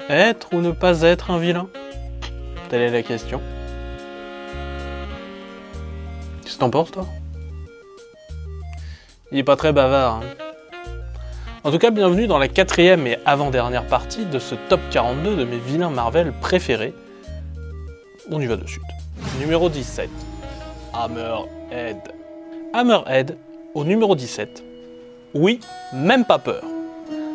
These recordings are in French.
Être ou ne pas être un vilain? Telle est la question. Qu'est-ce que t'en penses, toi? Il est pas très bavard, hein. En tout cas, bienvenue dans la 4e et avant-dernière partie de ce top 42 de mes vilains Marvel préférés. On y va de suite. Numéro 17. Hammerhead. Hammerhead, au numéro 17. Oui, même pas peur.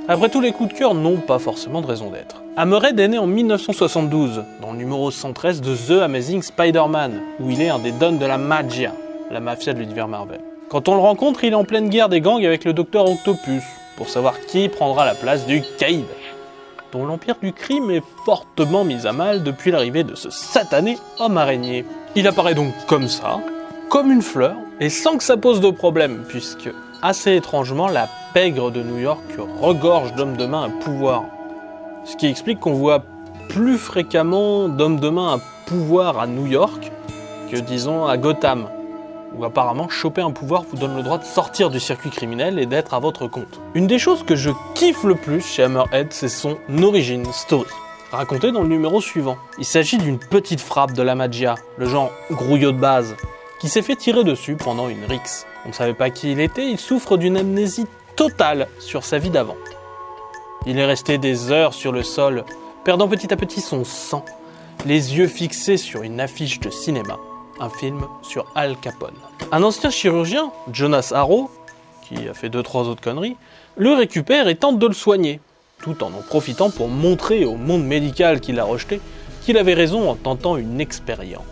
Après tous les coups de cœur n'ont pas forcément de raison d'être. Hammerhead est né en 1972, dans le numéro 113 de The Amazing Spider-Man, où il est un des dons de la Magia, la mafia de l'univers Marvel. Quand on le rencontre, il est en pleine guerre des gangs avec le Docteur Octopus, pour savoir qui prendra la place du Caïd, dont l'empire du crime est fortement mis à mal depuis l'arrivée de ce satané homme araignée. Il apparaît donc comme ça, comme une fleur, et sans que ça pose de problème, puisque, assez étrangement, la pègre de New York regorge d'hommes de main à pouvoir. Ce qui explique qu'on voit plus fréquemment d'hommes de main à pouvoir à New York que, disons, à Gotham, où apparemment choper un pouvoir vous donne le droit de sortir du circuit criminel et d'être à votre compte. Une des choses que je kiffe le plus chez Hammerhead, c'est son origin story, raconté dans le numéro suivant. Il s'agit d'une petite frappe de la Magia, le genre grouillot de base, qui s'est fait tirer dessus pendant une rixe. On ne savait pas qui il était, il souffre d'une amnésie totale sur sa vie d'avant. Il est resté des heures sur le sol, perdant petit à petit son sang, les yeux fixés sur une affiche de cinéma. Un film sur Al Capone. Un ancien chirurgien, Jonas Harrow, qui a fait 2-3 autres conneries, le récupère et tente de le soigner, tout en profitant pour montrer au monde médical qui l'a rejeté qu'il avait raison en tentant une expérience.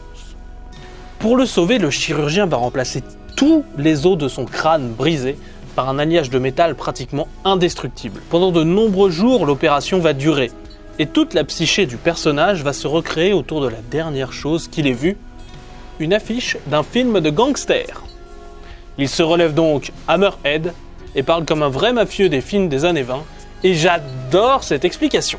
Pour le sauver, le chirurgien va remplacer tous les os de son crâne brisé par un alliage de métal pratiquement indestructible. Pendant de nombreux jours, l'opération va durer, et toute la psyché du personnage va se recréer autour de la dernière chose qu'il ait vue, une affiche d'un film de gangster. Il se relève donc Hammerhead et parle comme un vrai mafieux des films des années 20, et j'adore cette explication.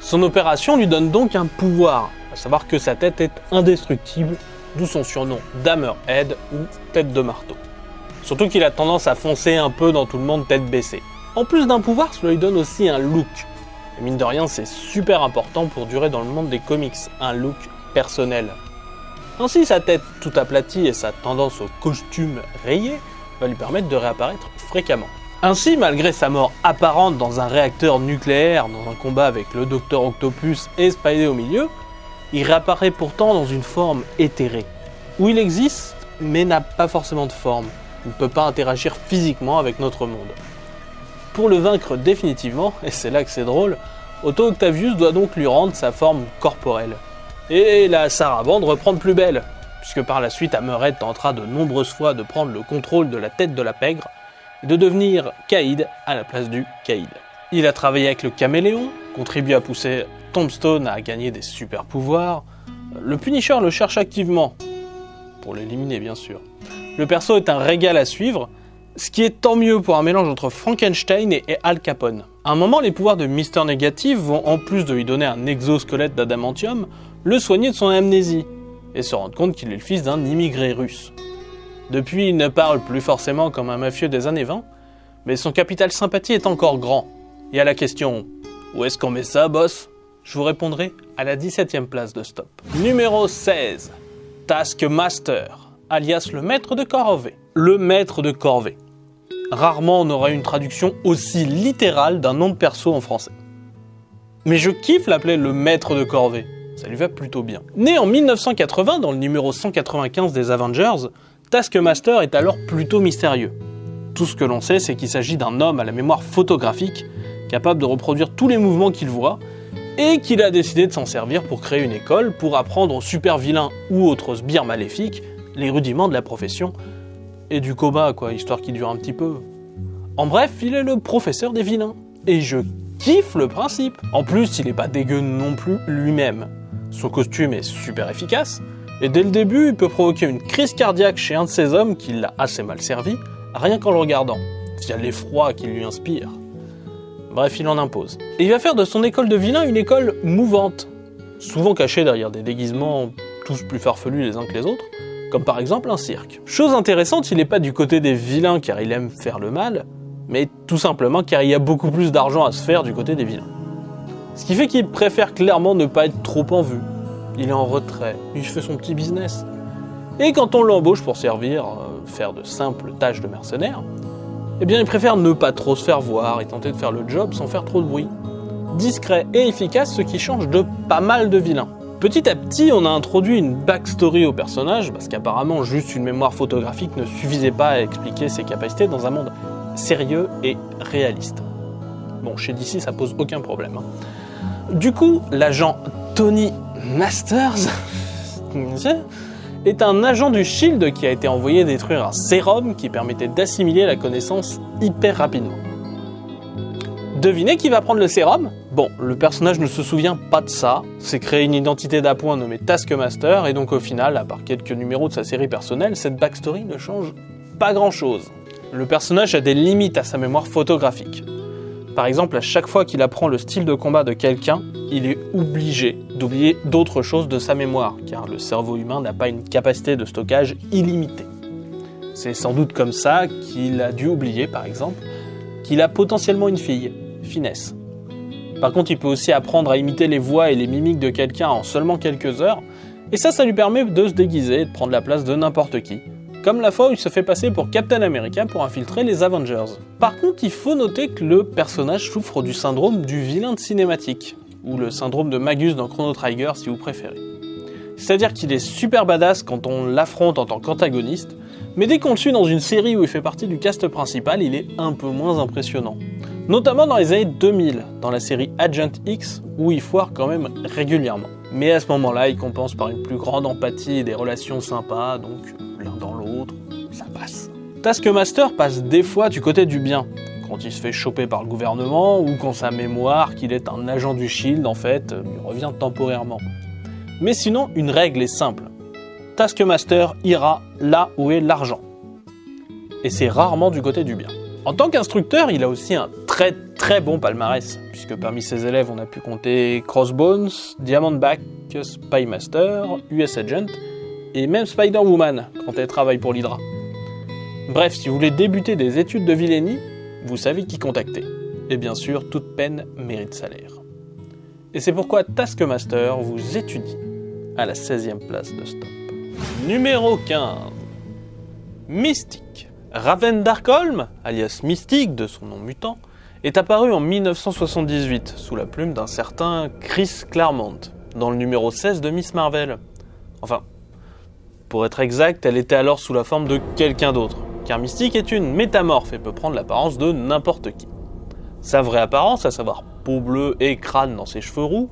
Son opération lui donne donc un pouvoir, à savoir que sa tête est indestructible, d'où son surnom d'Hammerhead ou tête de marteau. Surtout qu'il a tendance à foncer un peu dans tout le monde tête baissée. En plus d'un pouvoir, cela lui donne aussi un look. Et mine de rien, c'est super important pour durer dans le monde des comics, un look personnel. Ainsi, sa tête tout aplatie et sa tendance au costume rayé va lui permettre de réapparaître fréquemment. Ainsi, malgré sa mort apparente dans un réacteur nucléaire dans un combat avec le Docteur Octopus et Spidey au milieu, il réapparaît pourtant dans une forme éthérée, où il existe mais n'a pas forcément de forme, il ne peut pas interagir physiquement avec notre monde. Pour le vaincre définitivement, et c'est là que c'est drôle, Otto Octavius doit donc lui rendre sa forme corporelle. Et la sarabande reprend de plus belle, puisque par la suite Hammerhead tentera de nombreuses fois de prendre le contrôle de la tête de la pègre et de devenir Caïd à la place du Caïd. Il a travaillé avec le Caméléon, contribué à pousser Tombstone à gagner des super pouvoirs. Le Punisher le cherche activement, pour l'éliminer bien sûr. Le perso est un régal à suivre, ce qui est tant mieux pour un mélange entre Frankenstein et Al Capone. À un moment, les pouvoirs de Mister Négatif vont, en plus de lui donner un exosquelette d'adamantium, le soigner de son amnésie, et se rendre compte qu'il est le fils d'un immigré russe. Depuis, il ne parle plus forcément comme un mafieux des années 20, mais son capital sympathie est encore grand. Et à la question « Où est-ce qu'on met ça, boss ?», je vous répondrai à la 17e place de Stop. Numéro 16. Taskmaster, alias le maître de corvée. Le maître de corvée. Rarement on aura une traduction aussi littérale d'un nom de perso en français. Mais je kiffe l'appeler le maître de corvée. Ça lui va plutôt bien. Né en 1980 dans le numéro 195 des Avengers, Taskmaster est alors plutôt mystérieux. Tout ce que l'on sait, c'est qu'il s'agit d'un homme à la mémoire photographique, capable de reproduire tous les mouvements qu'il voit, et qu'il a décidé de s'en servir pour créer une école pour apprendre aux super vilains ou autres sbires maléfiques les rudiments de la profession, et du combat quoi, histoire qu'il dure un petit peu. En bref, il est le professeur des vilains, et je kiffe le principe. En plus, il est pas dégueu non plus lui-même. Son costume est super efficace, et dès le début, il peut provoquer une crise cardiaque chez un de ces hommes qui l'a assez mal servi, rien qu'en le regardant, via l'effroi qu'il lui inspire. Bref, il en impose. Et il va faire de son école de vilains une école mouvante, souvent cachée derrière des déguisements tous plus farfelus les uns que les autres, comme par exemple un cirque. Chose intéressante, il n'est pas du côté des vilains car il aime faire le mal, mais tout simplement car il y a beaucoup plus d'argent à se faire du côté des vilains. Ce qui fait qu'il préfère clairement ne pas être trop en vue. Il est en retrait, il fait son petit business. Et quand on l'embauche pour faire de simples tâches de mercenaire, eh bien il préfère ne pas trop se faire voir et tenter de faire le job sans faire trop de bruit. Discret et efficace, ce qui change de pas mal de vilains. Petit à petit, on a introduit une backstory au personnage, parce qu'apparemment juste une mémoire photographique ne suffisait pas à expliquer ses capacités dans un monde sérieux et réaliste. Bon, chez DC, ça pose aucun problème. Du coup, l'agent Tony Masters est un agent du SHIELD qui a été envoyé détruire un sérum qui permettait d'assimiler la connaissance hyper rapidement. Devinez qui va prendre le sérum ? Bon, le personnage ne se souvient pas de ça, s'est créé une identité d'appoint nommée Taskmaster, et donc au final, à part quelques numéros de sa série personnelle, cette backstory ne change pas grand-chose. Le personnage a des limites à sa mémoire photographique. Par exemple, à chaque fois qu'il apprend le style de combat de quelqu'un, il est obligé d'oublier d'autres choses de sa mémoire, car le cerveau humain n'a pas une capacité de stockage illimitée. C'est sans doute comme ça qu'il a dû oublier, par exemple, qu'il a potentiellement une fille, Finesse. Par contre, il peut aussi apprendre à imiter les voix et les mimiques de quelqu'un en seulement quelques heures, et ça lui permet de se déguiser et de prendre la place de n'importe qui. Comme la fois où il se fait passer pour Captain America pour infiltrer les Avengers. Par contre, il faut noter que le personnage souffre du syndrome du vilain de cinématique, ou le syndrome de Magus dans Chrono Trigger si vous préférez. C'est-à-dire qu'il est super badass quand on l'affronte en tant qu'antagoniste, mais dès qu'on le suit dans une série où il fait partie du cast principal, il est un peu moins impressionnant. Notamment dans les années 2000, dans la série Agent X, où il foire quand même régulièrement. Mais à ce moment-là, il compense par une plus grande empathie et des relations sympas, donc l'un dans l'autre, ça passe. Taskmaster passe des fois du côté du bien, quand il se fait choper par le gouvernement, ou quand sa mémoire, qu'il est un agent du SHIELD, en fait, lui revient temporairement. Mais sinon, une règle est simple. Taskmaster ira là où est l'argent. Et c'est rarement du côté du bien. En tant qu'instructeur, il a aussi un très très bon palmarès, puisque parmi ses élèves, on a pu compter Crossbones, Diamondback, Spymaster, US Agent, et même Spider-Woman, quand elle travaille pour l'Hydra. Bref, si vous voulez débuter des études de vilainie, vous savez qui contacter. Et bien sûr, toute peine mérite salaire. Et c'est pourquoi Taskmaster vous étudie à la 16e place de Stop. Numéro 15. Mystique. Raven Darkholm, alias Mystique de son nom mutant, est apparu en 1978 sous la plume d'un certain Chris Claremont, dans le numéro 16 de Miss Marvel. Enfin, pour être exact, elle était alors sous la forme de quelqu'un d'autre, car Mystique est une métamorphe et peut prendre l'apparence de n'importe qui. Sa vraie apparence, à savoir peau bleue et crâne dans ses cheveux roux,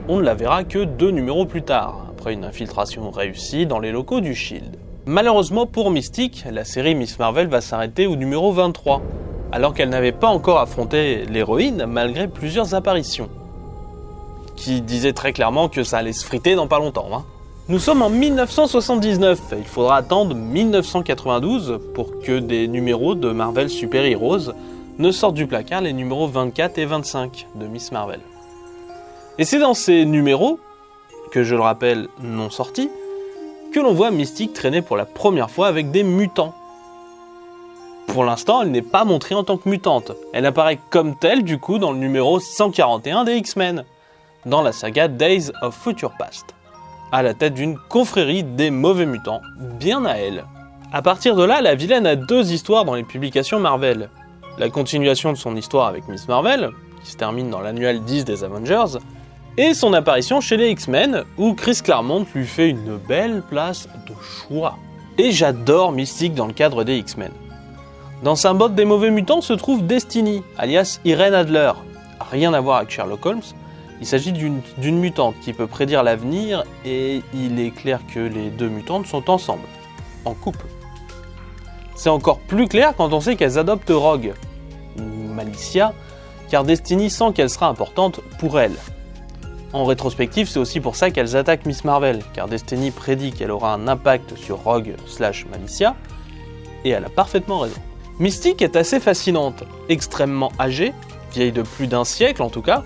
on ne la verra que 2 numéros plus tard, après une infiltration réussie dans les locaux du SHIELD. Malheureusement pour Mystique, la série Miss Marvel va s'arrêter au numéro 23, alors qu'elle n'avait pas encore affronté l'héroïne malgré plusieurs apparitions, qui disaient très clairement que ça allait se friter dans pas longtemps. Nous sommes en 1979, et il faudra attendre 1992 pour que des numéros de Marvel Super Heroes ne sortent du placard les numéros 24 et 25 de Miss Marvel. Et c'est dans ces numéros, que je le rappelle non sortis, que l'on voit Mystique traîner pour la première fois avec des mutants. Pour l'instant, elle n'est pas montrée en tant que mutante. Elle apparaît comme telle, du coup, dans le numéro 141 des X-Men, dans la saga Days of Future Past, à la tête d'une confrérie des mauvais mutants, bien à elle. À partir de là, la vilaine a 2 histoires dans les publications Marvel. La continuation de son histoire avec Miss Marvel, qui se termine dans l'annual 10 des Avengers, et son apparition chez les X-Men, où Chris Claremont lui fait une belle place de choix. Et j'adore Mystique dans le cadre des X-Men. Dans sa botte des mauvais mutants se trouve Destiny, alias Irene Adler. Rien à voir avec Sherlock Holmes, il s'agit d'une mutante qui peut prédire l'avenir, et il est clair que les 2 mutantes sont ensemble, en couple. C'est encore plus clair quand on sait qu'elles adoptent Rogue, Malicia, car Destiny sent qu'elle sera importante pour elle. En rétrospective, c'est aussi pour ça qu'elles attaquent Miss Marvel, car Destiny prédit qu'elle aura un impact sur Rogue/Malicia, et elle a parfaitement raison. Mystique est assez fascinante, extrêmement âgée, vieille de plus d'1 siècle en tout cas,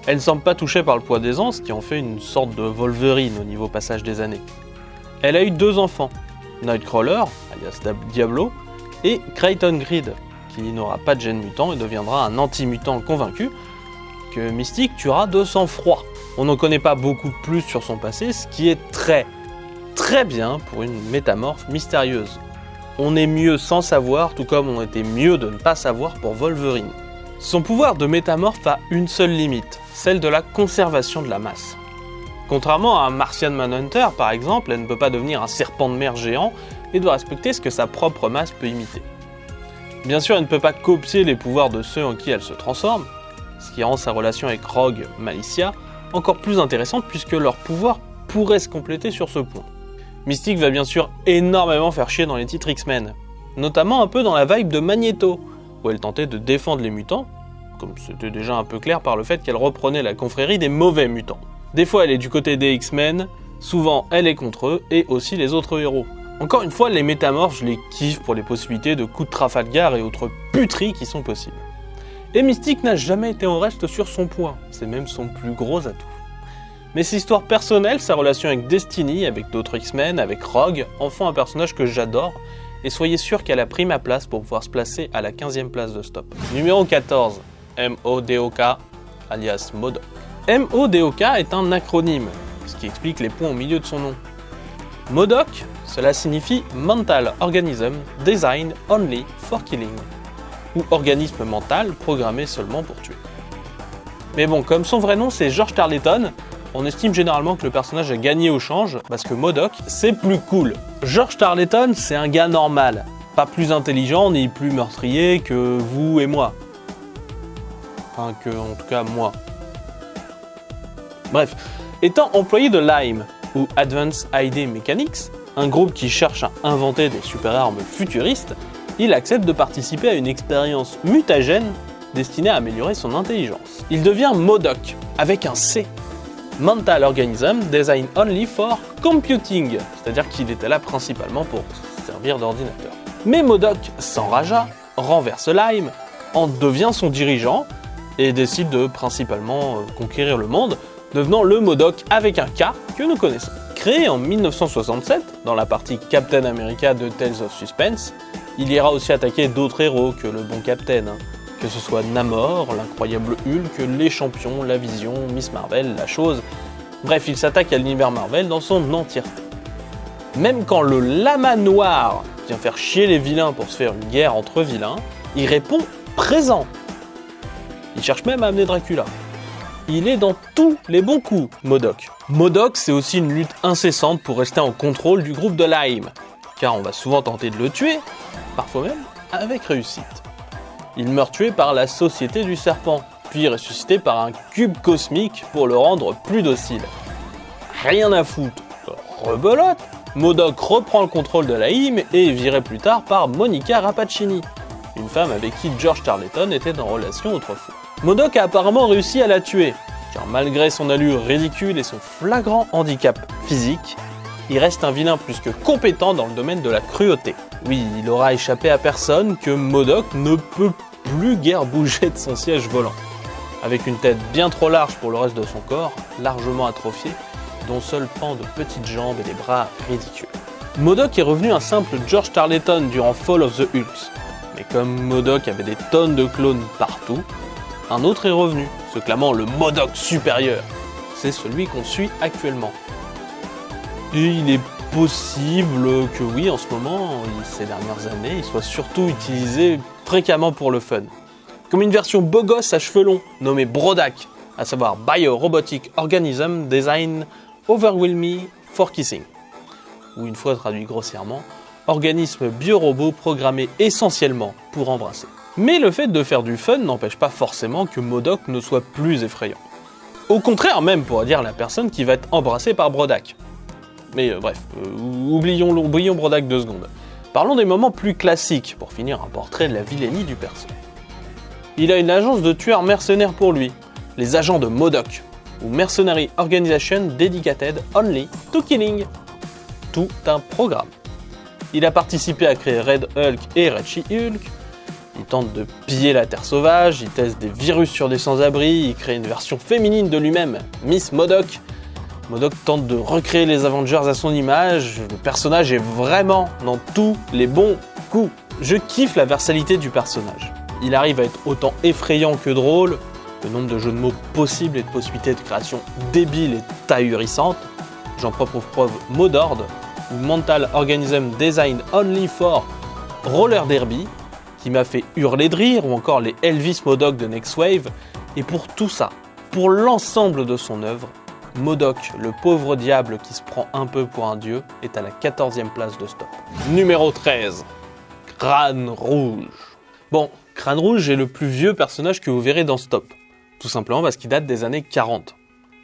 elle ne semble pas touchée par le poids des ans, ce qui en fait une sorte de Wolverine au niveau passage des années. Elle a eu 2 enfants, Nightcrawler, alias Diablo, et Creighton Greed, qui n'aura pas de gène mutant et deviendra un anti-mutant convaincu, que Mystique tuera de sang-froid. On n'en connaît pas beaucoup plus sur son passé, ce qui est très bien pour une métamorphe mystérieuse. On est mieux sans savoir, tout comme on était mieux de ne pas savoir pour Wolverine. Son pouvoir de métamorphe a une seule limite, celle de la conservation de la masse. Contrairement à un Martian Manhunter par exemple, elle ne peut pas devenir un serpent de mer géant et doit respecter ce que sa propre masse peut imiter. Bien sûr, elle ne peut pas copier les pouvoirs de ceux en qui elle se transforme, ce qui rend sa relation avec Rogue Malicia encore plus intéressante puisque leur pouvoir pourrait se compléter sur ce point. Mystique va bien sûr énormément faire chier dans les titres X-Men, notamment un peu dans la vibe de Magneto, où elle tentait de défendre les mutants, comme c'était déjà un peu clair par le fait qu'elle reprenait la confrérie des mauvais mutants. Des fois elle est du côté des X-Men, souvent elle est contre eux et aussi les autres héros. Encore une fois, les métamorphes, je les kiffe pour les possibilités de coups de Trafalgar et autres puteries qui sont possibles. Et Mystique n'a jamais été en reste sur son point, c'est même son plus gros atout. Mais ses histoires personnelles, sa relation avec Destiny, avec d'autres X-Men, avec Rogue, en font un personnage que j'adore, et soyez sûr qu'elle a pris ma place pour pouvoir se placer à la 15e place de Stop. Numéro 14, MODOK, alias MODOK. MODOK est un acronyme, ce qui explique les points au milieu de son nom. MODOK, cela signifie Mental Organism Designed Only for Killing, ou organisme mental programmé seulement pour tuer. Mais bon, comme son vrai nom c'est George Tarleton, on estime généralement que le personnage a gagné au change, parce que MODOK, c'est plus cool. George Tarleton, c'est un gars normal, pas plus intelligent ni plus meurtrier que vous et moi. Enfin, que, en tout cas, moi. Bref, étant employé de Lyme, ou Advanced ID Mechanics, un groupe qui cherche à inventer des super-armes futuristes, il accepte de participer à une expérience mutagène destinée à améliorer son intelligence. Il devient MODOK, avec un C. Mental Organism Designed Only for Computing, c'est-à-dire qu'il était là principalement pour servir d'ordinateur. Mais MODOK s'enragea, renverse Lyme, en devient son dirigeant et décide de principalement conquérir le monde, devenant le MODOK avec un K que nous connaissons. Créé en 1967, dans la partie Captain America de Tales of Suspense, il ira aussi attaquer d'autres héros que le bon Captain, que ce soit Namor, l'incroyable Hulk, les champions, la Vision, Miss Marvel, la Chose. Bref, il s'attaque à l'univers Marvel dans son entièreté. Même quand le Lama Noir vient faire chier les vilains pour se faire une guerre entre vilains, il répond présent. Il cherche même à amener Dracula. Il est dans tous les bons coups, MODOK. MODOK, c'est aussi une lutte incessante pour rester en contrôle du groupe de Lyme, car on va souvent tenter de le tuer, parfois même avec réussite. Il meurt tué par la Société du Serpent, puis ressuscité par un cube cosmique pour le rendre plus docile. Rien à foutre, rebelote, MODOK reprend le contrôle de Lyme et est viré plus tard par Monica Rappaccini, une femme avec qui George Tarleton était en relation autrefois. MODOK a apparemment réussi à la tuer, car malgré son allure ridicule et son flagrant handicap physique, il reste un vilain plus que compétent dans le domaine de la cruauté. Oui, il aura échappé à personne que MODOK ne peut plus guère bouger de son siège volant. Avec une tête bien trop large pour le reste de son corps, largement atrophié, dont seul pan de petites jambes et des bras ridicules. MODOK est revenu un simple George Tarleton durant Fall of the Hulks, mais comme MODOK avait des tonnes de clones partout, un autre est revenu, se clamant le MODOK supérieur. C'est celui qu'on suit actuellement. Et il est possible que oui, en ce moment, ces dernières années, il soit surtout utilisé fréquemment pour le fun. Comme une version beau gosse à cheveux longs, nommée Brodak, à savoir Bio-Robotic Organism Design Overwhelming for Kissing. Ou une fois traduit grossièrement, organisme biorobot programmé essentiellement pour embrasser. Mais le fait de faire du fun n'empêche pas forcément que MODOK ne soit plus effrayant. Au contraire même, pourrait dire la personne qui va être embrassée par Brodak. Mais bref, oublions Brodak 2 secondes. Parlons des moments plus classiques, pour finir un portrait de la vilainie du perso. Il a une agence de tueurs mercenaires pour lui, les agents de MODOK, ou Mercenary Organization Dedicated Only to Killing. Tout un programme. Il a participé à créer Red Hulk et Red She-Hulk. Il tente de piller la Terre sauvage, il teste des virus sur des sans-abri, il crée une version féminine de lui-même, Miss MODOK. MODOK tente de recréer les Avengers à son image, le personnage est vraiment dans tous les bons coups. Je kiffe la versatilité du personnage. Il arrive à être autant effrayant que drôle, Le nombre de jeux de mots possibles et de possibilités de création débiles et ahurissantes. J'en prends pour preuve Modord ou Mental Organism Design Only for Roller Derby, qui m'a fait hurler de rire, ou encore les Elvis Modoc de Next Wave. Et pour tout ça, pour l'ensemble de son œuvre, Modoc, le pauvre diable qui se prend un peu pour un dieu, est à la 14e place de Stop. Numéro 13. Crâne Rouge. Bon, Crâne Rouge est le plus vieux personnage que vous verrez dans Stop. Tout simplement parce qu'il date des années 40.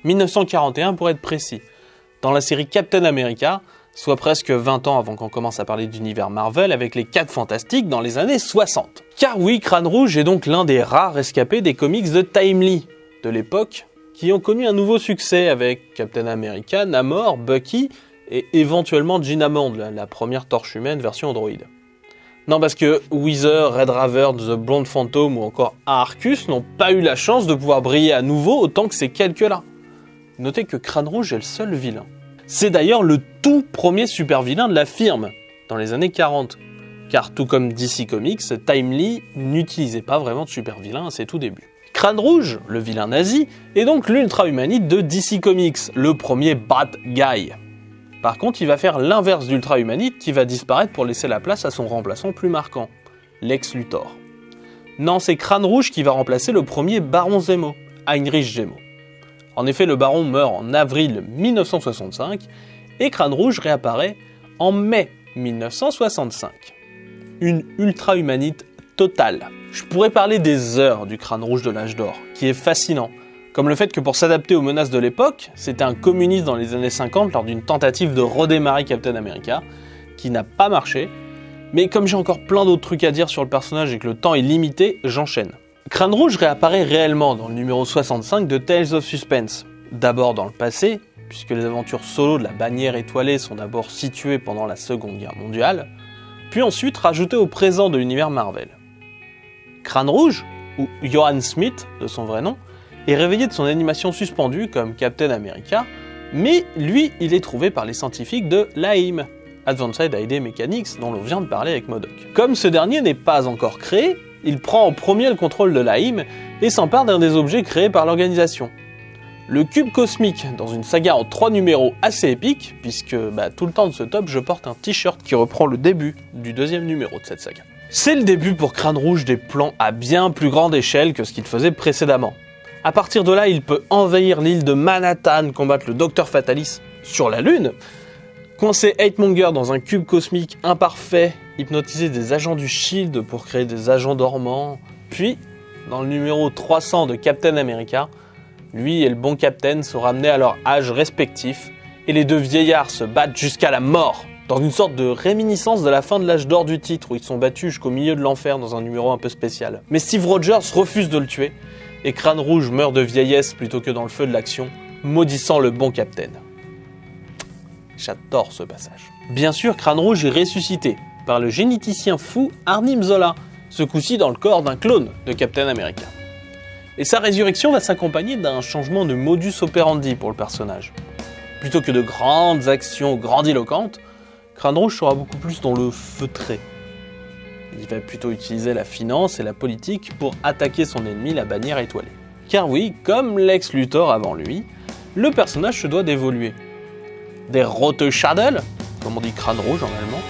1941 pour être précis. Dans la série Captain America, soit presque 20 ans avant qu'on commence à parler d'univers Marvel avec les 4 Fantastiques dans les années 60. Car oui, Crâne Rouge est donc l'un des rares rescapés des comics de Timely, de l'époque, qui ont connu un nouveau succès avec Captain America, Namor, Bucky et éventuellement Jean Hammond, la première torche humaine version Android. Non, parce que Weezer, Red Raver, The Blonde Phantom ou encore Arcus n'ont pas eu la chance de pouvoir briller à nouveau autant que ces quelques-là. Notez que Crâne Rouge est le seul vilain. C'est d'ailleurs le tout premier super vilain de la firme, dans les années 40. Car tout comme DC Comics, Timely n'utilisait pas vraiment de super vilain à ses tout débuts. Crâne Rouge, le vilain nazi, est donc l'ultra-humanite de DC Comics, le premier bad guy. Par contre, il va faire l'inverse d'ultra-humanite qui va disparaître pour laisser la place à son remplaçant plus marquant, Lex Luthor. Non, c'est Crâne Rouge qui va remplacer le premier baron Zemo, Heinrich Zemo. En effet, le baron meurt en avril 1965 et Crâne Rouge réapparaît en mai 1965. Une ultra-humanite totale. Je pourrais parler des heures du Crâne Rouge de l'âge d'or, qui est fascinant. Comme le fait que pour s'adapter aux menaces de l'époque, c'était un communiste dans les années 50 lors d'une tentative de redémarrer Captain America, qui n'a pas marché. Mais comme j'ai encore plein d'autres trucs à dire sur le personnage et que le temps est limité, j'enchaîne. Crâne Rouge réapparaît réellement dans le numéro 65 de Tales of Suspense. D'abord dans le passé, puisque les aventures solo de la bannière étoilée sont d'abord situées pendant la Seconde Guerre mondiale, puis ensuite rajoutées au présent de l'univers Marvel. Crâne Rouge, ou Johann Smith de son vrai nom, est réveillé de son animation suspendue comme Captain America, mais lui, il est trouvé par les scientifiques de l'AIM, Advanced ID Mechanics, dont l'on vient de parler avec Modoc. Comme ce dernier n'est pas encore créé, il prend en premier le contrôle de l'AIM et s'empare d'un des objets créés par l'organisation. Le cube cosmique, dans une saga en 3 numéros assez épique, puisque tout le temps de ce top, je porte un t-shirt qui reprend le début du 2e numéro de cette saga. C'est le début pour Crâne Rouge des plans à bien plus grande échelle que ce qu'il faisait précédemment. À partir de là, il peut envahir l'île de Manhattan, combattre le Docteur Fatalis sur la Lune, coincer Hate-Monger dans un cube cosmique imparfait, hypnotiser des agents du SHIELD pour créer des agents dormants, puis, dans le numéro 300 de Captain America, lui et le bon Captain sont ramenés à leur âge respectif, et les deux vieillards se battent jusqu'à la mort, dans une sorte de réminiscence de la fin de l'âge d'or du titre, où ils sont battus jusqu'au milieu de l'enfer dans un numéro un peu spécial. Mais Steve Rogers refuse de le tuer, et Crâne Rouge meurt de vieillesse plutôt que dans le feu de l'action, maudissant le bon Captain. J'adore ce passage. Bien sûr, Crâne Rouge est ressuscité par le généticien fou Arnim Zola, ce coup-ci dans le corps d'un clone de Captain America. Et sa résurrection va s'accompagner d'un changement de modus operandi pour le personnage. Plutôt que de grandes actions grandiloquentes, Crâne Rouge sera beaucoup plus dans le feutré. Il va plutôt utiliser la finance et la politique pour attaquer son ennemi, la bannière étoilée. Car oui, comme Lex Luthor avant lui, le personnage se doit d'évoluer. Des Rote Schadel, comme on dit Crâne Rouge en allemand,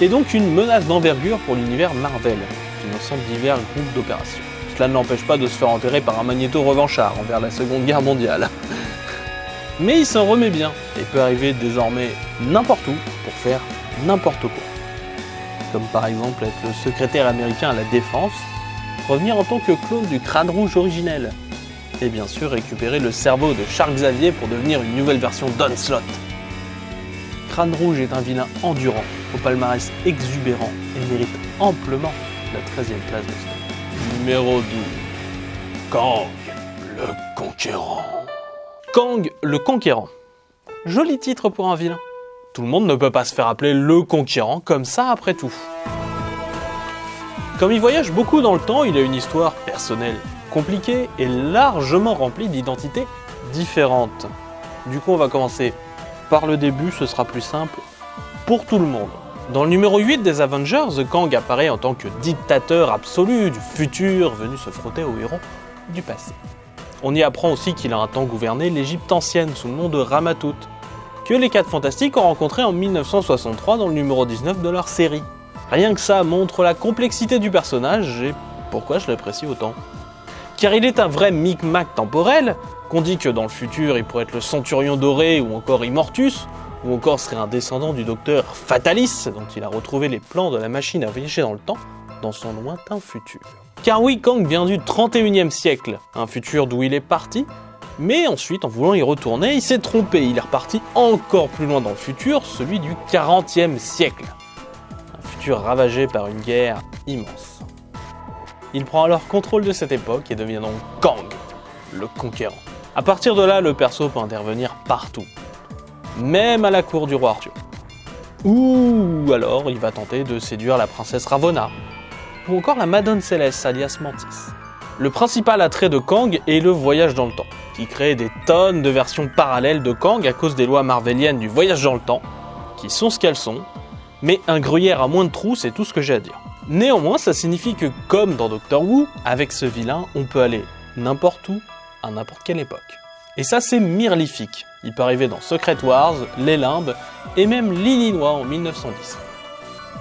est donc une menace d'envergure pour l'univers Marvel, finançant divers groupes d'opérations. Cela ne l'empêche pas de se faire enterrer par un Magnéto revanchard envers la Seconde Guerre mondiale. Mais il s'en remet bien, et peut arriver désormais n'importe où pour faire n'importe quoi. Comme par exemple être le secrétaire américain à la défense, revenir en tant que clone du Crâne Rouge originel, et bien sûr récupérer le cerveau de Charles Xavier pour devenir une nouvelle version d'Onslaught. Crâne Rouge est un vilain endurant, au palmarès exubérant, et mérite amplement la 13e place de Stop. Numéro 12. Kang, le Conquérant. Kang, le Conquérant. Joli titre pour un vilain. Tout le monde ne peut pas se faire appeler le Conquérant comme ça après tout. Comme il voyage beaucoup dans le temps, il a une histoire personnelle compliquée et largement remplie d'identités différentes. Du coup, on va commencer par le début, ce sera plus simple pour tout le monde. Dans le numéro 8 des Avengers, Kang apparaît en tant que dictateur absolu du futur venu se frotter aux héros du passé. On y apprend aussi qu'il a un temps gouverné l'Égypte ancienne sous le nom de Ramatout, que les 4 Fantastiques ont rencontré en 1963 dans le numéro 19 de leur série. Rien que ça montre la complexité du personnage et pourquoi je l'apprécie autant. Car il est un vrai micmac temporel, qu'on dit que dans le futur il pourrait être le Centurion Doré ou encore Immortus, ou encore serait un descendant du docteur Fatalis, dont il a retrouvé les plans de la machine à voyager dans le temps, dans son lointain futur. Car oui, Kang vient du 31e siècle, un futur d'où il est parti, mais ensuite, en voulant y retourner, il s'est trompé, il est reparti encore plus loin dans le futur, celui du 40e siècle. Un futur ravagé par une guerre immense. Il prend alors contrôle de cette époque et devient donc Kang, le conquérant. À partir de là, le perso peut intervenir partout, même à la cour du roi Arthur. Ou alors il va tenter de séduire la princesse Ravonna, ou encore la Madone Céleste alias Mantis. Le principal attrait de Kang est le voyage dans le temps, qui crée des tonnes de versions parallèles de Kang à cause des lois marvéliennes du voyage dans le temps, qui sont ce qu'elles sont, mais un gruyère à moins de trous, c'est tout ce que j'ai à dire. Néanmoins, ça signifie que, comme dans Doctor Who, avec ce vilain, on peut aller n'importe où, à n'importe quelle époque. Et ça, c'est mirlifique. Il peut arriver dans Secret Wars, Les Limbes, et même l'Illinois en 1910.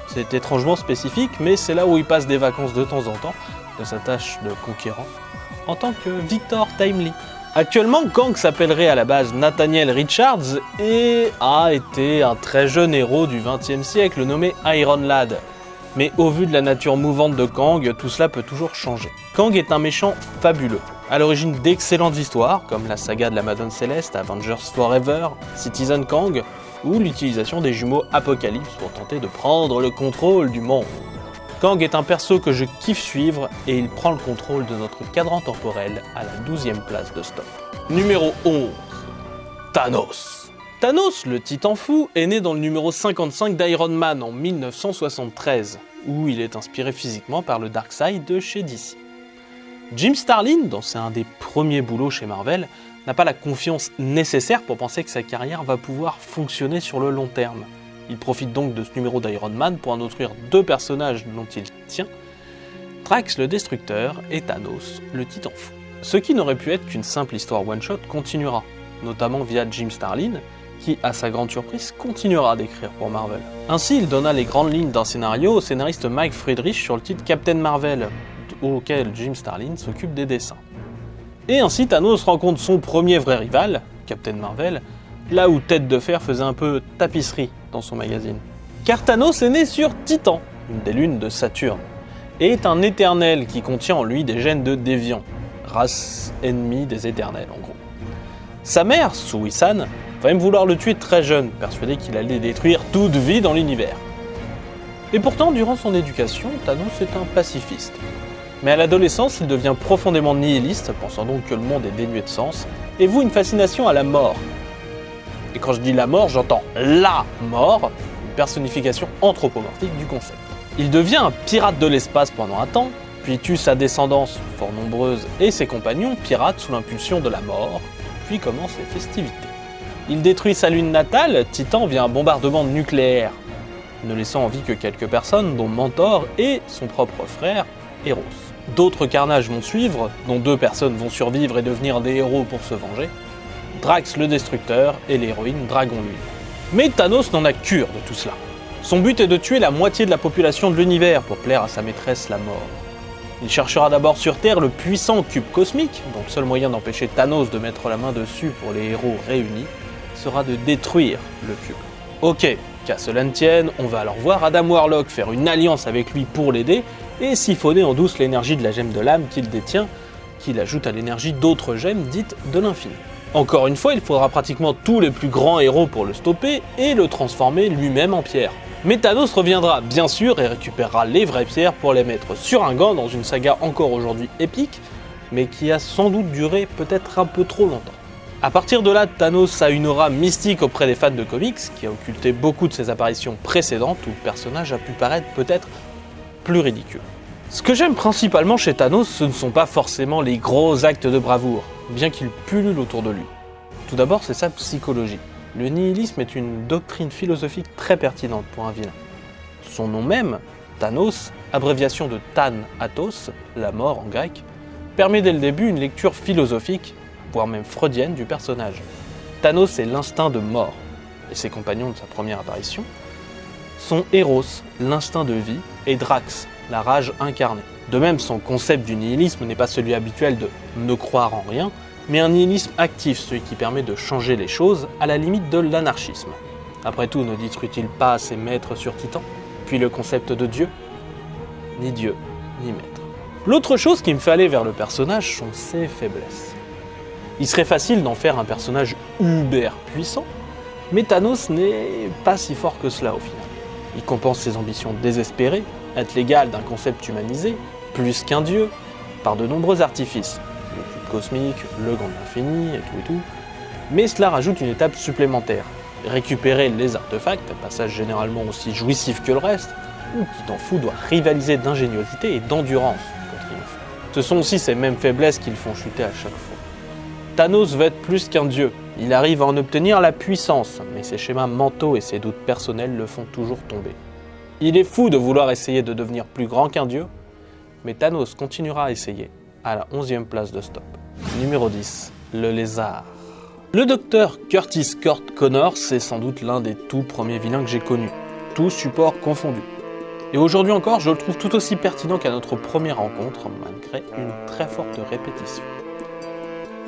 C'est étrangement spécifique, mais c'est là où il passe des vacances de temps en temps, de sa tâche de conquérant, en tant que Victor Timely. Actuellement, Kang s'appellerait à la base Nathaniel Richards et a été un très jeune héros du XXe siècle nommé Iron Lad. Mais au vu de la nature mouvante de Kang, tout cela peut toujours changer. Kang est un méchant fabuleux, à l'origine d'excellentes histoires, comme la saga de la Madone Céleste, Avengers Forever, Citizen Kang, ou l'utilisation des jumeaux Apocalypse pour tenter de prendre le contrôle du monde. Kang est un perso que je kiffe suivre et il prend le contrôle de notre cadran temporel à la 12e place de stop. Numéro 11. Thanos. Thanos, le titan fou, est né dans le numéro 55 d'Iron Man en 1973, où il est inspiré physiquement par le Darkseid de chez DC. Jim Starlin, dans un des premiers boulots chez Marvel, n'a pas la confiance nécessaire pour penser que sa carrière va pouvoir fonctionner sur le long terme. Il profite donc de ce numéro d'Iron Man pour en offrir 2 personnages dont il tient, Drax le Destructeur et Thanos le Titan Fou. Ce qui n'aurait pu être qu'une simple histoire one-shot continuera, notamment via Jim Starlin, qui, à sa grande surprise, continuera d'écrire pour Marvel. Ainsi, il donna les grandes lignes d'un scénario au scénariste Mike Friedrich sur le titre Captain Marvel, auquel Jim Starlin s'occupe des dessins. Et ainsi, Thanos rencontre son premier vrai rival, Captain Marvel, là où Tête de Fer faisait un peu tapisserie dans son magazine. Car Thanos est né sur Titan, une des lunes de Saturne, et est un éternel qui contient en lui des gènes de déviants, race ennemie des éternels en gros. Sa mère, Sui-san, va même vouloir le tuer très jeune, persuadé qu'il allait détruire toute vie dans l'univers. Et pourtant, durant son éducation, Thanos est un pacifiste. Mais à l'adolescence, il devient profondément nihiliste, pensant donc que le monde est dénué de sens, et voue une fascination à la mort. Et quand je dis la mort, j'entends LA mort, une personnification anthropomorphique du concept. Il devient un pirate de l'espace pendant un temps, puis tue sa descendance, fort nombreuse, et ses compagnons pirates sous l'impulsion de la mort, puis commence les festivités. Il détruit sa lune natale, Titan, via un bombardement nucléaire, ne laissant en vie que quelques personnes, dont Mentor et son propre frère, Eros. D'autres carnages vont suivre, dont 2 personnes vont survivre et devenir des héros pour se venger, Drax le Destructeur et l'héroïne Dragon Lune. Mais Thanos n'en a cure de tout cela. Son but est de tuer la moitié de la population de l'univers pour plaire à sa maîtresse la mort. Il cherchera d'abord sur Terre le puissant cube cosmique, dont le seul moyen d'empêcher Thanos de mettre la main dessus pour les héros réunis sera de détruire le cube. Ok, qu'à cela ne tienne, on va alors voir Adam Warlock faire une alliance avec lui pour l'aider et siphonner en douce l'énergie de la gemme de l'âme qu'il détient, qu'il ajoute à l'énergie d'autres gemmes dites de l'infini. Encore une fois, il faudra pratiquement tous les plus grands héros pour le stopper et le transformer lui-même en pierre. Mais Thanos reviendra bien sûr et récupérera les vraies pierres pour les mettre sur un gant dans une saga encore aujourd'hui épique, mais qui a sans doute duré peut-être un peu trop longtemps. A partir de là, Thanos a une aura mystique auprès des fans de comics, qui a occulté beaucoup de ses apparitions précédentes où le personnage a pu paraître peut-être plus ridicule. Ce que j'aime principalement chez Thanos, ce ne sont pas forcément les gros actes de bravoure, bien qu'il pullule autour de lui. Tout d'abord, c'est sa psychologie. Le nihilisme est une doctrine philosophique très pertinente pour un vilain. Son nom même, Thanos, abréviation de Than Athos, la mort en grec, permet dès le début une lecture philosophique, voire même freudienne du personnage. Thanos est l'instinct de mort, et ses compagnons de sa première apparition sont Eros, l'instinct de vie, et Drax, la rage incarnée. De même, son concept du nihilisme n'est pas celui habituel de ne croire en rien, mais un nihilisme actif, celui qui permet de changer les choses à la limite de l'anarchisme. Après tout, ne détruit-il pas ses maîtres sur Titan? Puis le concept de Dieu? Ni Dieu, ni maître. L'autre chose qui me fait aller vers le personnage sont ses faiblesses. Il serait facile d'en faire un personnage uber puissant, mais Thanos n'est pas si fort que cela au final. Il compense ses ambitions désespérées, être l'égal d'un concept humanisé, plus qu'un dieu, par de nombreux artifices. Le cube cosmique, le gant de l'infini, et tout. Mais cela rajoute une étape supplémentaire. Récupérer les artefacts, un passage généralement aussi jouissif que le reste, ou qui t'en fout doit rivaliser d'ingéniosité et d'endurance pour triompher. Ce sont aussi ces mêmes faiblesses qui le font chuter à chaque fois. Thanos veut être plus qu'un dieu. Il arrive à en obtenir la puissance, mais ses schémas mentaux et ses doutes personnels le font toujours tomber. Il est fou de vouloir essayer de devenir plus grand qu'un dieu, mais Thanos continuera à essayer, à la 11e place de stop. Numéro 10, le lézard. Le docteur Curtis Connors est sans doute l'un des tout premiers vilains que j'ai connus, tous supports confondus. Et aujourd'hui encore, je le trouve tout aussi pertinent qu'à notre première rencontre, malgré une très forte répétition.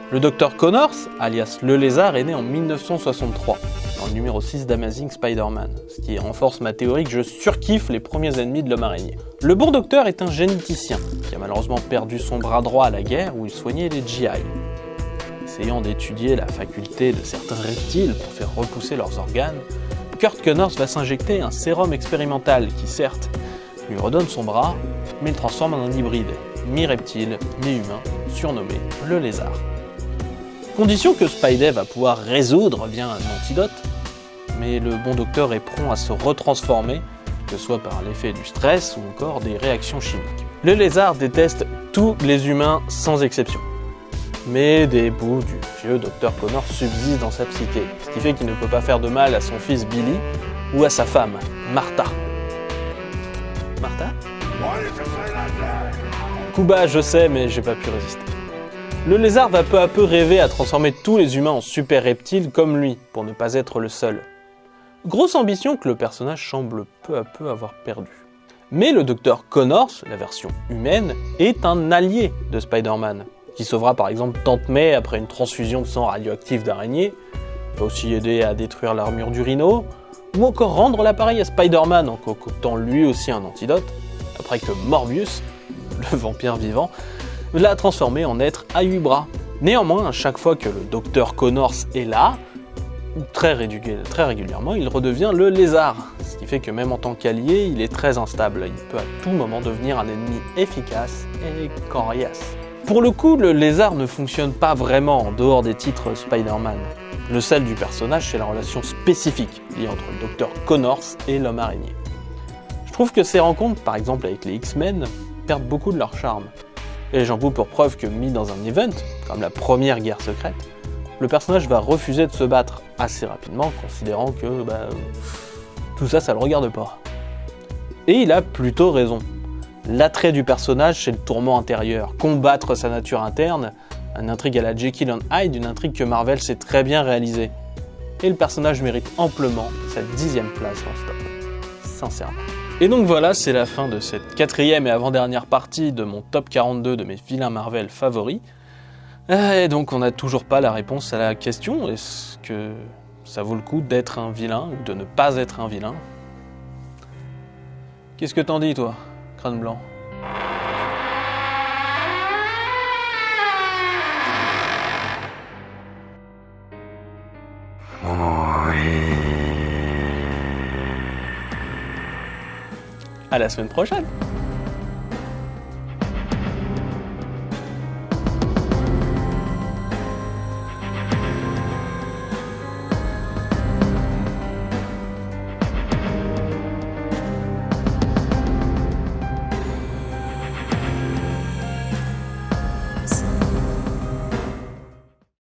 Le Dr Connors, alias le Lézard, est né en 1963, dans le numéro 6 d'Amazing Spider-Man, ce qui renforce ma théorie que je surkiffe les premiers ennemis de l'homme araignée. Le bon docteur est un généticien, qui a malheureusement perdu son bras droit à la guerre où il soignait les GI. Essayant d'étudier la faculté de certains reptiles pour faire repousser leurs organes, Kurt Connors va s'injecter un sérum expérimental qui, certes, lui redonne son bras, mais le transforme en un hybride, mi-reptile, mi-humain, surnommé le Lézard. Condition que Spidey va pouvoir résoudre via un antidote, mais le bon docteur est prompt à se retransformer, que ce soit par l'effet du stress ou encore des réactions chimiques. Le Lézard déteste tous les humains sans exception. Mais des bouts du vieux Dr Connors subsistent dans sa psyché, ce qui fait qu'il ne peut pas faire de mal à son fils Billy ou à sa femme, Martha. Martha? Coup bas, je sais, mais j'ai pas pu résister. Le lézard va peu à peu rêver à transformer tous les humains en super reptiles comme lui, pour ne pas être le seul. Grosse ambition que le personnage semble peu à peu avoir perdue. Mais le docteur Connors, la version humaine, est un allié de Spider-Man, qui sauvera par exemple Tante May après une transfusion de sang radioactif d'araignée, va aussi aider à détruire l'armure du Rhino, ou encore rendre l'appareil à Spider-Man en concoctant lui aussi un antidote, après que Morbius, le vampire vivant, l'a transformé en être à 8 bras. Néanmoins, à chaque fois que le docteur Connors est là, très régulièrement, il redevient le lézard. Ce qui fait que même en tant qu'allié, il est très instable. Il peut à tout moment devenir un ennemi efficace et coriace. Pour le coup, le lézard ne fonctionne pas vraiment en dehors des titres Spider-Man. Le sel du personnage, c'est la relation spécifique liée entre le docteur Connors et l'homme araignée. Je trouve que ces rencontres, par exemple avec les X-Men, perdent beaucoup de leur charme. Et j'en veux pour preuve que mis dans un event, comme la première guerre secrète, le personnage va refuser de se battre assez rapidement, considérant que tout ça le regarde pas. Et il a plutôt raison. L'attrait du personnage, c'est le tourment intérieur, combattre sa nature interne, une intrigue à la Jekyll and Hyde, une intrigue que Marvel sait très bien réaliser. Et le personnage mérite amplement sa 10e place dans ce top. Sincèrement. Et donc voilà, c'est la fin de cette 4e et avant-dernière partie de mon top 42 de mes vilains Marvel favoris. Et donc on n'a toujours pas la réponse à la question, est-ce que ça vaut le coup d'être un vilain ou de ne pas être un vilain? Qu'est-ce que t'en dis toi, crâne blanc? À la semaine prochaine!